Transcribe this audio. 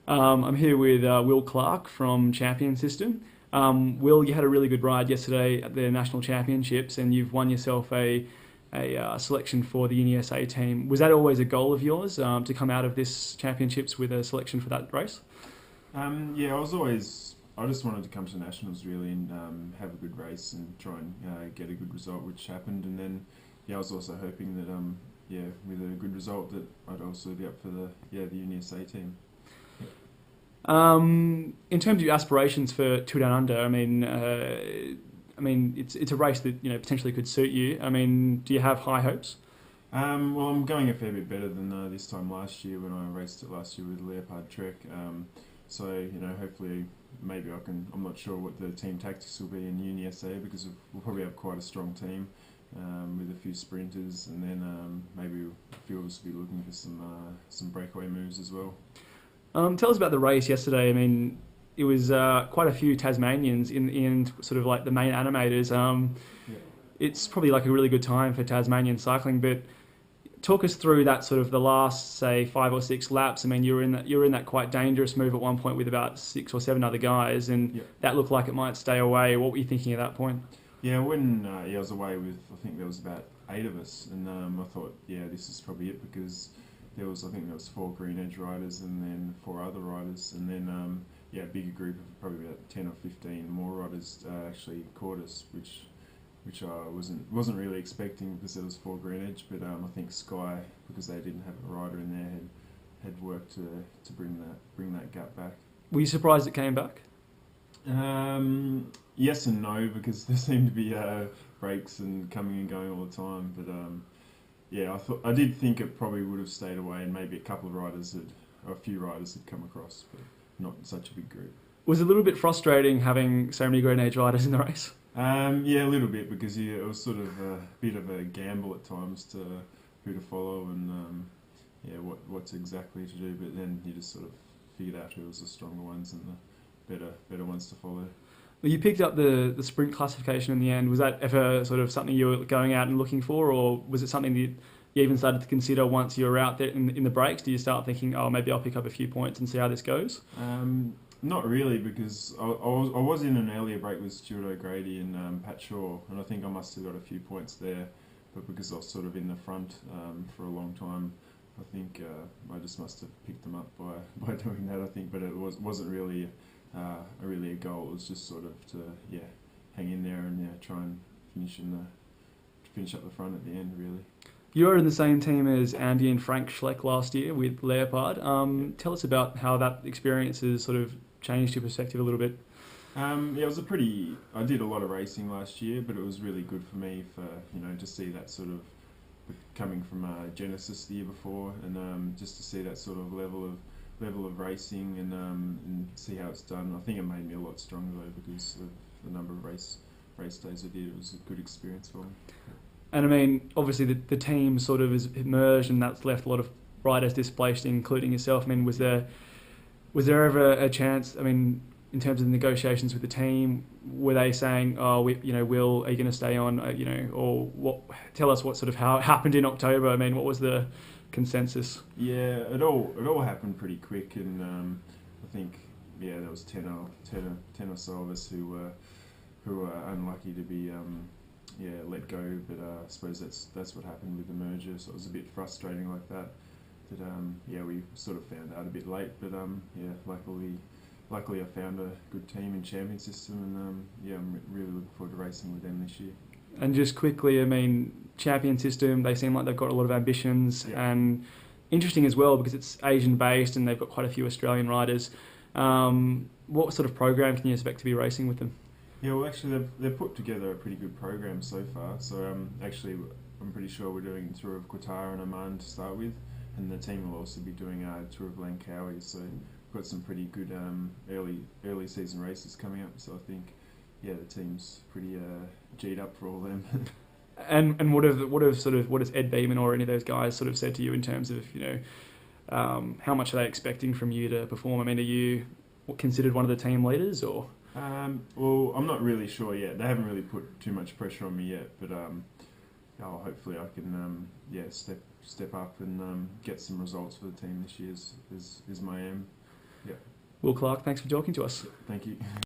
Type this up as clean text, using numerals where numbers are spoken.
I'm here with Will Clarke from Champion System. Will, you had a really good ride yesterday at the national championships, and you've won yourself a selection for the Uni SA team. Was that always a goal of yours to come out of this championships with a selection for that race? Yeah, I just wanted to come to nationals really and have a good race and try and get a good result, which happened. And then, yeah, I was also hoping that, yeah, with a good result, that I'd also be up for the Uni SA team. In terms of your aspirations for Two Down Under, it's a race that potentially could suit you. I mean, do you have high hopes? Well, I'm going a fair bit better than this time last year when I raced it last year with Leopard Trek. So hopefully, maybe I can. I'm not sure what the team tactics will be in Uni SA because we'll probably have quite a strong team with a few sprinters, and then maybe a few of us will be looking for some breakaway moves as well. Tell us about the race yesterday. I mean, it was quite a few Tasmanians in sort of like the main animators. Yeah. It's probably like a really good time for Tasmanian cycling, but talk us through that sort of the last, say, 5 or 6 laps. I mean, you were in that quite dangerous move at one point with about 6 or 7 other guys, and Yeah. that looked like it might stay away. What were you thinking at that point? Yeah, when I was away with, I think there was about 8 of us, and I thought, yeah, this is probably it because I think there was 4 green edge riders and then 4 other riders, and then yeah, a bigger group of probably about 10 or 15 more riders actually caught us, which I wasn't really expecting because there was 4 green edge, but I think Sky, because they didn't have a rider in there, had worked to bring that gap back. Were you surprised it came back? Yes and no, because there seemed to be breaks and coming and going all the time. But yeah, I did think it probably would have stayed away, and maybe a few riders had come across, but not such a big group. Was it a little bit frustrating having so many Green Age riders in the race? Yeah, a little bit because it was sort of a bit of a gamble at times to who to follow and yeah, what's exactly to do. But then you just sort of figured out who was the stronger ones and the better ones to follow. Well, you picked up the sprint classification in the end. Was that ever sort of something you were going out and looking for, or was it something that you even started to consider once you were out there in the breaks? Do you start thinking, oh, maybe I'll pick up a few points and see how this goes? Not really, because I was in an earlier break with Stuart O'Grady and Pat Shaw, and I think I must have got a few points there, but because I was sort of in the front for a long time, I think I just must have picked them up by doing that. I think, but it wasn't really really a goal. It was just sort of to hang in there and try and finish up the front at the end really. You were in the same team as Andy and Frank Schleck last year with Leopard. Tell us about how that experience has sort of changed your perspective a little bit. Yeah, I did a lot of racing last year, but it was really good for me to see that sort of coming from Genesis the year before, and just to see that sort of level of racing and see how it's done. I think it made me a lot stronger though because of the number of race days I did. It was a good experience for me. And I mean, obviously the team sort of has merged, and that's left a lot of riders displaced, including yourself. I mean, was there ever a chance? I mean, in terms of the negotiations with the team, were they saying, "Oh, Will, are you going to stay on?" Or what? Tell us what sort of how it happened in October. I mean, what was the consensus? Yeah, it all happened pretty quick, and I think there was 10 or so of us who were unlucky to be let go. But I suppose that's what happened with the merger. So it was a bit frustrating like that. We sort of found out a bit late, but luckily I found a good team in Champion System, and I'm really looking forward to racing with them this year. And just quickly, I mean, Champion System, they seem like they've got a lot of ambitions, and interesting as well because it's Asian based and they've got quite a few Australian riders. What sort of program can you expect to be racing with them? Yeah, well, actually, they've put together a pretty good program so far. So, actually, I'm pretty sure we're doing a tour of Qatar and Oman to start with, and the team will also be doing a tour of Langkawi. So, we've got some pretty good early season races coming up. So, I think, the team's pretty G'd up for all them. And what has Ed Beeman or any of those guys sort of said to you in terms of how much are they expecting from you to perform? I mean, are you considered one of the team leaders or? Well, I'm not really sure yet. They haven't really put too much pressure on me yet, but hopefully I can step up and get some results for the team this year is my aim. Yeah. Will Clarke, thanks for talking to us. Thank you.